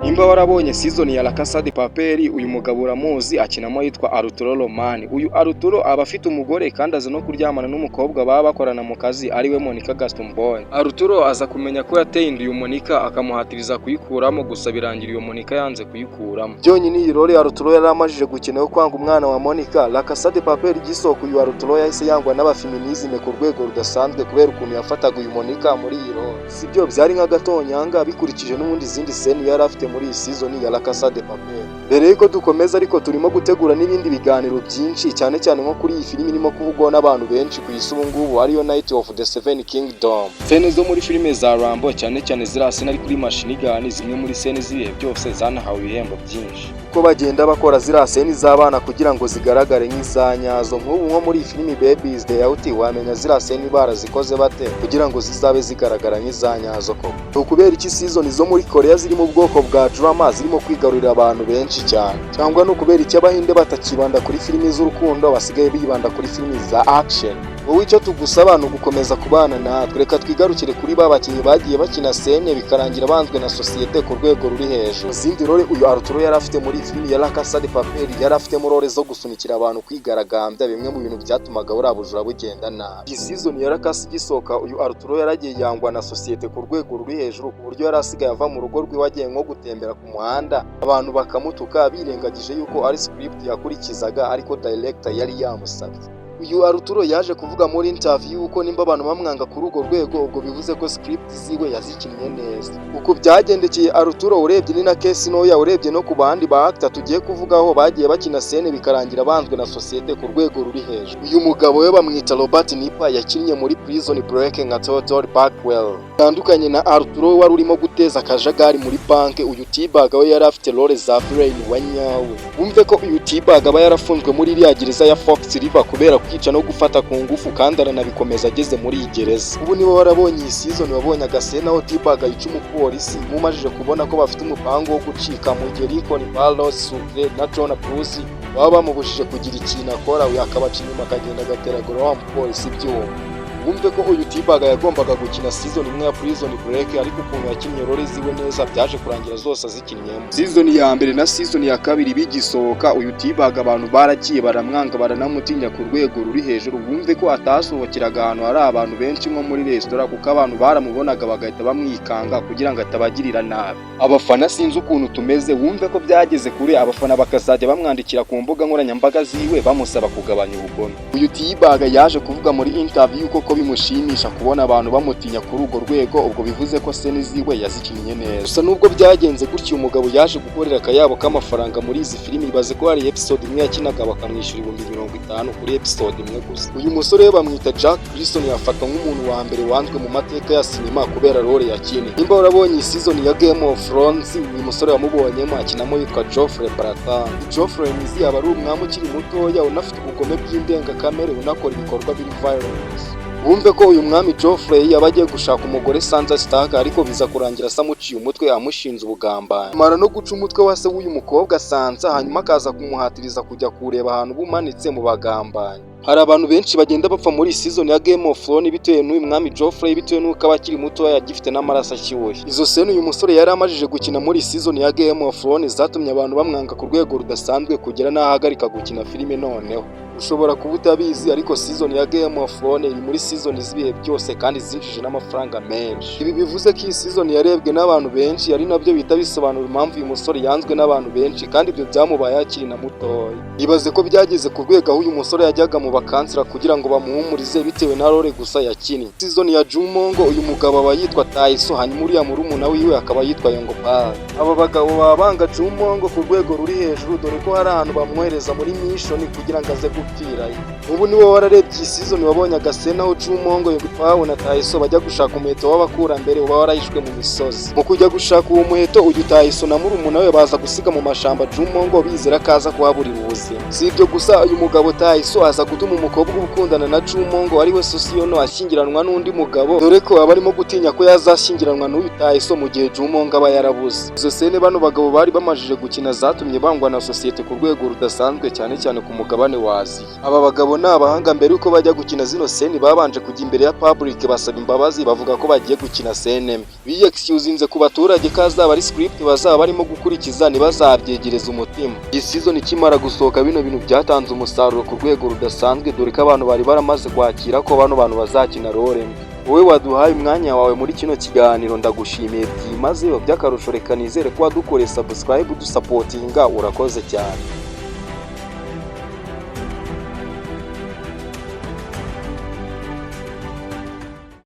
Nimba warabonye season ya La Casa de Papel, uyu mugabo uramuzi akinamo yitwa Arturo Romani. Uyu Arturo aba afite umugore kandi aza no kuryamana n'umukobwa baba bakorana mu kazi ariwe Monica Gaston Boy. Arturo aza kumenya ko yateye inda uyu Monica akamuhatiriza kuyikuramo, gusa birangira uyu Monica yanze kuyikuramo. Byonyine iyi role Arturo yari amajije gukina yo kwanga umwana wa Monica. La Casa de Papel gisohoka uyu Arturo yahise yangwa n'abafeminisme ku rwego rudasanzwe kubera ukuntu yafataga uyu Monica muri iyi role. Sibyo byari nk'agatonyanga bikurikije n'ubundi zindi scene yari afite muri iyi season ya La Casa de Papel. Mbere yuko dukomeza ariko turimo gutegura n'ibindi biganiro byinshi cyane cyane nko kuri iyi filimi irimo kuvugwaho n'abantu benshi ku isi ubu ngubu ariyo Night of the Seven Kingdom. Scene zo muri filime za Rambo cyane cyane ziriya scene ari kuri machine gun, zimwe muri scene z'ibihe byose zanahawe ibihembo byinshi. Uko bagenda bakora ziriya scene z'abana kugira ngo zigaragare nk'izanyazo, nk'ubu nko muri iyi filimi Babies Day Out wamenya ziriya scene barazikoze bate kugira ngo zizabe zigaragara nk'izanyazo koko. Ukubera iki season zo muri Korea ziri mu bwoko bwa drama zirimo kwigarurira abantu benshi cyane, cyangwa no kubera iki Abahinde batakibanda kuri filimi z'urukundo basigaye bibanda kuri filimi za action. Wowe icyo tugusaba ni ugukomeza kubana natwe, reka twigarukire kuri ba bakinnyi bagiye bakina scene bikarangira banzwe na societe ku rwego ruri hejuru. Izindi role uyu Arturo yari afite muri filimi ya La Casa de Papel, yari afitemo role zo gusunikira abantu kwigaragambya, bimwe mu bintu byatumaga buriya bujura bugenda nabi. Iyi season ya La Casa igisohoka uyu Arturo yaragiye yangwa na societe ku rwego ruri hejuru ku buryo yari asigaye ava mu rugo rwe wagiye nko gutembera ku muhanda abantu bakamutuka birengagije yuko ari script yakurikizaga ariko director yari yamusabye. Uyu Arturo yaje kuvuga muri interview uko nimba abantu bamwanga kuri urwo rwego ubwo bivuze ko script ziwe yazikinnye neza. Uko byagendekeye Arturo urebye ni na case noya, urebye no ku bandi ba actor tugiye kuvugaho bagiye bakina scene bikarangira banzwe na societe ku rwego ruri hejuru. Uyu mugabo we bamwita Robert Nipa, yakinnye muri Prison Break nka Total Backwell. Tandukanye na Arturo wari urimo guteza akajagari muri banke, uyu T-Bag we yari afite role za villain wa nyawe. Wumve ko uyu T-Bag aba yarafunzwe muri iriya gereza ya Fox River kubera kwica no gufata ku ngufu kandi aranabikomeza ageze muri iyi gereza. Ubu niba warabonye iyi season wabonye agasena aho T-Bag yica umupolisi, mumajije kubona ko bafite umupango wo gucika mu gihe Lincoln Barros Sucre na John Bruce baba bamubujije kugira ikintu akora, we akabaca inyuma akagenda agateragura wa mupolisi ibyuma. Wumve ko uyu T-Bag yagombaga gukina season imwe ya Prison Break ariko ukuntu yakinnye role ziwe neza byaje kurangira zose azikinnyemo. Season ya mbere na season ya kabiri bigisohoka uyu T-Bag abantu baragiye baramwanga baranamutinya ku rwego ruri hejuru. Wumve ko atasohokeraga ahantu hari abantu benshi nko muri restaurant kuko abantu baramubonaga bagahita bamwikanga kugira ngo atabagirira nabi. Abafana sinzi ukuntu tumeze, wumve ko byageze kure abafana bakazajya bamwandikira ku mbuga nkoranyambaga ziwe bamusaba kugabanya ubugome. Uyu T-Bag yaje kuvuga muri interview ko bimushimisha kubona abantu bamutinya kuri urwo rwego, ubwo bivuze ko scene ziwe yazikinnye neza. Gusa nubwo byagenze gutyo umugabo yaje gukorera akayabo k'amafaranga muri izi filimi, ibaze ko hari episode imwe yakinaga bakamwishyura 50,000 kuri episode imwe gusa. Uyu musore we bamwita Jack Gleason, yafatwa nk'umuntu wa mbere wanzwe mu mateka ya sinema kubera role yakinnye. Nimba warabonye iyi season ya Game of Thrones, uyu musore wamubonyemo akinamo yitwa Joffrey Baratheon. Joffrey Nizi aba ari umwami ukiri mutoya unafite ubugome bw'indengakamere unakora ibikorwa biri violence. Wumve ko uyu mwami Joffrey yaba agiye gushaka umugore Sansa Stark ariko biza kurangira amuciye umutwe amushinze ubugambanyi. Mara no guca umutwe wa se w'uyu mukobwa Sansa, hanyuma akaza kumuhatiriza kujya kureba ahantu bumanitse mu bagambanyi. Hari abantu benshi bagenda bapfa muri season ya Game of Thrones bitewe n'uyu mwami Joffrey, bitewe n'uko abakiri muto yagifite n'amaraso ashyushye. Izo scene uyu musore yari amajije gukina muri season ya Game of Thrones zatumye abantu bamwanga ku rwego rudasanzwe kugera n'ahagarika gukina filime. Noneho ushobora kuba utabizi ariko season ya Game of Thrones iri muri season z'ibihe byose kandi zinjije n'amafaranga menshi. Ibi bivuze ko iyi season yarebwe n'abantu benshi, ari nabyo bita bisobanura impamvu uyu musore yanzwe n'abantu benshi kandi ibyo byamubaye akiri na mutoya. Ibaze ko byageze ku rwego aho uyu musore yajyaga mu bakansira kugira ngo bamuhumurize bitewe na role gusa yakinnye. Season ya Jumongo uyu mugabo aba yitwa Taiso, hanyuma uriya murumuna wiwe akaba yitwa Yongo Park. Aba bagabo baba banga Jumongo ku rwego ruri hejuru, dore ko hari ahantu bamwohereza muri mission kugira ngo aze gupfirayo. Ubu niwe wararebye iyi season wabonye agasena aho Jumongo Yongo Park na Taiso bajya gushaka umuheto w'abakurambere uba warahishwe mu misozi. Mu kujya gushaka uwo muheto uyu Taiso na murumuna we baza gusiga mu mashamba Jumongo bizera kaza kuhaburira ubuzima. Si ibyo gusa uyu mugabo Taiso aza gutuma umukobwa ukundana na Jumongo ari we Sosiono ashyingiranwa n'undi mugabo, dore ko aba arimo gutinya ko yazashyingiranwa n'uyu Taiso mu gihe Jumongo aba yarabuze. Izo scene bano bagabo bari bamajije gukina zatumye bangwa na societe ku rwego rudasanzwe cyane cyane ku mugabane wa imbabazi. Aba bagabo ni abahanga, mbere yuko bajya gukina zino seni babanje kujya imbere ya public basaba imbabazi, bavuga ko bagiye gukina sene mbi. Biyexcusinze ku baturage ko azaba ari script bazaba barimo gukurikiza, ntibazabyegereza umutima. Iyi season ikimara gusohoka bino bintu byatanze umusaruro ku rwego rudasanzwe, dore ko abantu bari baramaze kwakira ko bano bantu bazakina role mbi. Wowe waduhaye umwanya wawe muri kino kiganiro ndagushimiye byimazeyo by'akarusho, reka nizere ko wadukoreye subscribe dusapotinga, urakoze cyane.